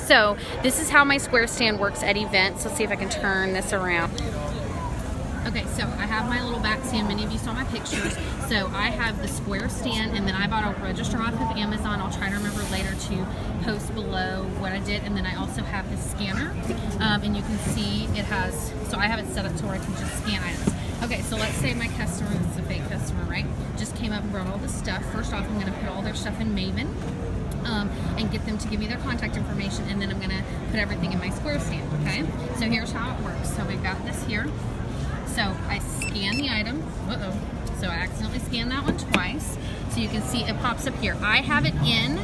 So this is how my square stand works at events. Let's see if I can turn this around. Okay, so I have my little back stand. Many of you saw my pictures. So I have the square stand, and then I bought a register off of Amazon. I'll try to remember later to post below what I did. And then I also have this scanner, and you can see it has, so I have it set up to where I can just scan items. Okay, so let's say my customer, this is a fake customer, right, just came up and brought all this stuff. First off, I'm going to put all their stuff in Maven. And get them to give me their contact information, and then I'm going to put everything in my square stand, okay? So here's how it works. So we've got this here. So I scan the item. So I accidentally scanned that one twice. So you can see it pops up here. I have it in.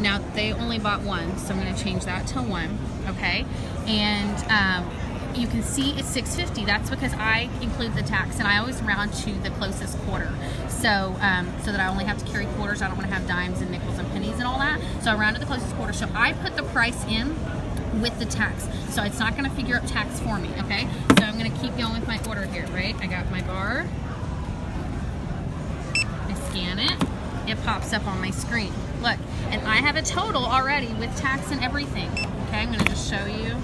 Now they only bought one, so I'm going to change that to 1, okay? And you can see it's $6.50. That's because I include the tax, and I always round to the closest quarter. So so that I only have to carry quarters. I don't want to have dimes and nickels and pennies and all that. So I round to the closest quarter. So I put the price in with the tax. So it's not going to figure up tax for me, okay? So I'm going to keep going with my order here, right? I got my bar. I scan it. It pops up on my screen. Look, and I have a total already with tax and everything. Okay, I'm going to just show you.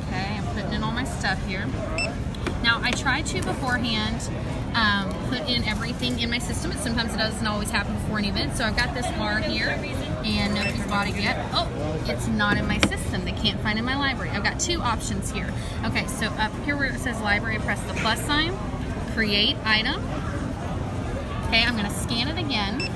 Okay, I'm putting in all my stuff here. Now, I try to beforehand put in everything in my system. Sometimes it doesn't always happen before an event. So I've got this bar here, and nobody's bought it yet. Oh, it's not in my system. They can't find it in my library. I've got 2 options here. Okay, so up here where it says library, press the plus sign, create item. Okay, I'm going to scan it again,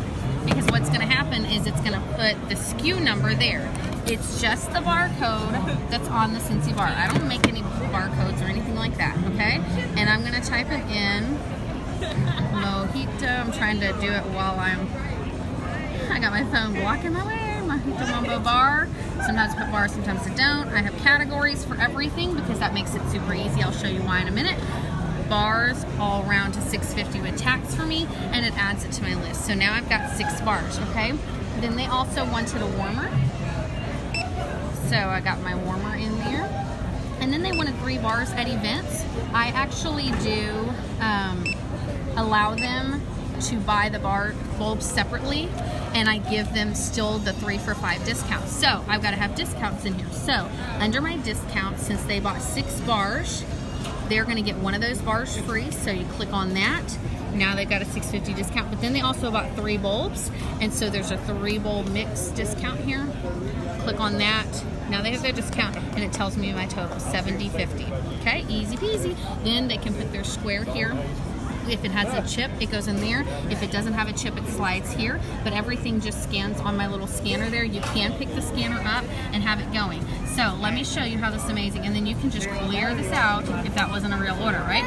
because what's going to happen is it's going to put the SKU number there. It's just the barcode that's on the SCENTSY bar. I don't make any barcodes or anything like that, okay? And I'm going to type it in, Mojito. I'm trying to do it while I got my phone blocking my way. Mojito Mambo bar. Sometimes I put bar, sometimes I don't. I have categories for everything because that makes it super easy. I'll show you why in a minute. Bars all around to $6.50 with tax for me, and it adds it to my list. So now I've got 6 bars, okay? Then they also wanted a warmer. So I got my warmer in there. And then they wanted 3 bars at events. I actually do allow them to buy the bulbs separately, and I give them still the 3 for $5 discount. So I've got to have discounts in here. So under my discount, since they bought 6 bars, they're going to get one of those bars free. So you click on that. Now they've got a $6.50 discount, but then they also bought 3 bulbs, and so there's a 3 bulb mix discount here. Click on that. Now they have their discount, and it tells me my total, $70.50. Okay, easy peasy. Then they can put their square here. If it has a chip, it goes in there. If it doesn't have a chip, it slides here. But everything just scans on my little scanner there. You can pick the scanner up and have it going. So let me show you how this is amazing. And then you can just clear this out if that wasn't a real order, right?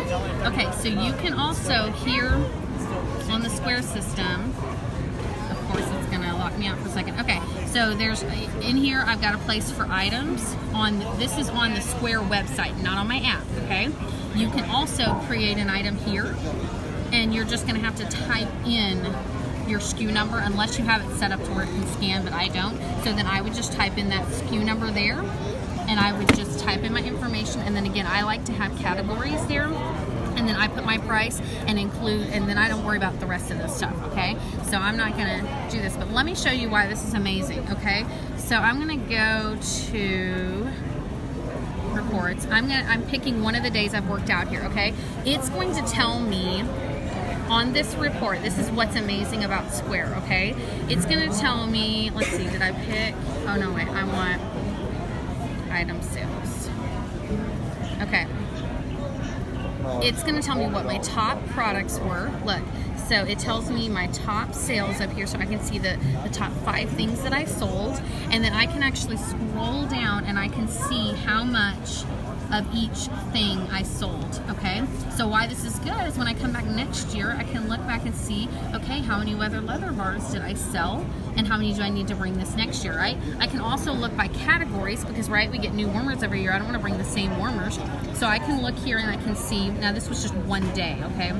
Okay, so you can also, here on the square system, of course it's going to lock me out for a second. Okay, so there's, in here I've got a place for items. This is on the Square website, not on my app, okay? You can also create an item here, and you're just going to have to type in your SKU number unless you have it set up to where it can scan, but I don't. So then I would just type in that SKU number there, and I would just type in my information, and then again, I like to have categories there, and then I put my price and include, and then I don't worry about the rest of this stuff, okay? So I'm not going to do this, but let me show you why this is amazing, okay? So I'm going to go to reports. I'm picking one of the days I've worked out here, okay? It's going to tell me on this report, this is what's amazing about Square, okay? It's going to tell me, let's see, did I pick, oh no, wait, I want item sales. Okay. It's going to tell me what my top products were. Look, so it tells me my top sales up here, so I can see the top 5 things that I sold, and then I can actually scroll down and I can see how much of each thing I sold, okay? So why this is good is when I come back next year, I can look back and see, okay, how many leather bars did I sell, and how many do I need to bring this next year, right? I can also look by categories because, right, we get new warmers every year. I don't want to bring the same warmers. So I can look here and I can see, now this was just one day, okay?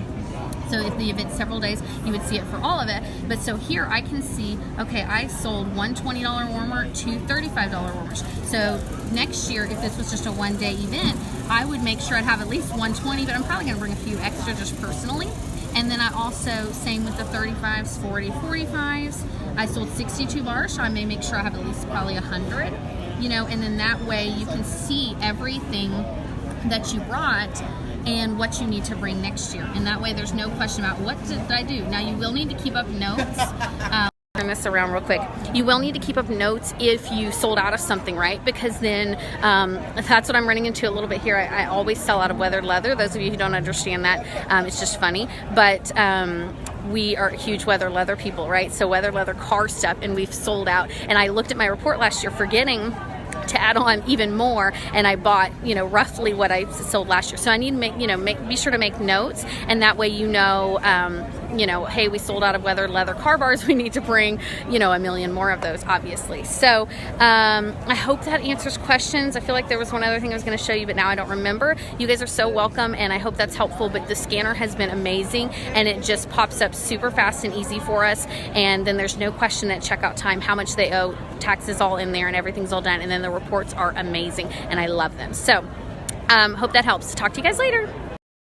So if the event's several days, you would see it for all of it. But so here I can see, okay, I sold one $20 warmer, 2 $35 warmers. So next year, if this was just a one-day event, I would make sure I'd have at least 120, but I'm probably gonna bring a few extra just personally. And then I also, same with the 35s, 40, 45s. I sold 62 bars, so I may make sure I have at least probably 100, you know, and then that way you can see everything that you brought and what you need to bring next year. And that way there's no question about what did I do. Now you will need to keep up notes. Turn this around real quick. You will need to keep up notes if you sold out of something, right? Because then that's what I'm running into a little bit here. I always sell out of weathered leather. Those of you who don't understand that, it's just funny. But we are huge weathered leather people, right? So weathered leather car stuff, and we've sold out. And I looked at my report last year forgetting to add on even more, and I bought, you know, roughly what I sold last year. So I need to make, you know, be sure to make notes, and that way you know, hey, we sold out of weathered leather car bars. We need to bring, you know, 1 million more of those, obviously. So I hope that answers questions. I feel like there was one other thing I was going to show you, but now I don't remember. You guys are so welcome, and I hope that's helpful. But the scanner has been amazing, and it just pops up super fast and easy for us. And then there's no question at checkout time how much they owe. Taxes all in there, and everything's all done. And then the reports are amazing, and I love them. So hope that helps. Talk to you guys later.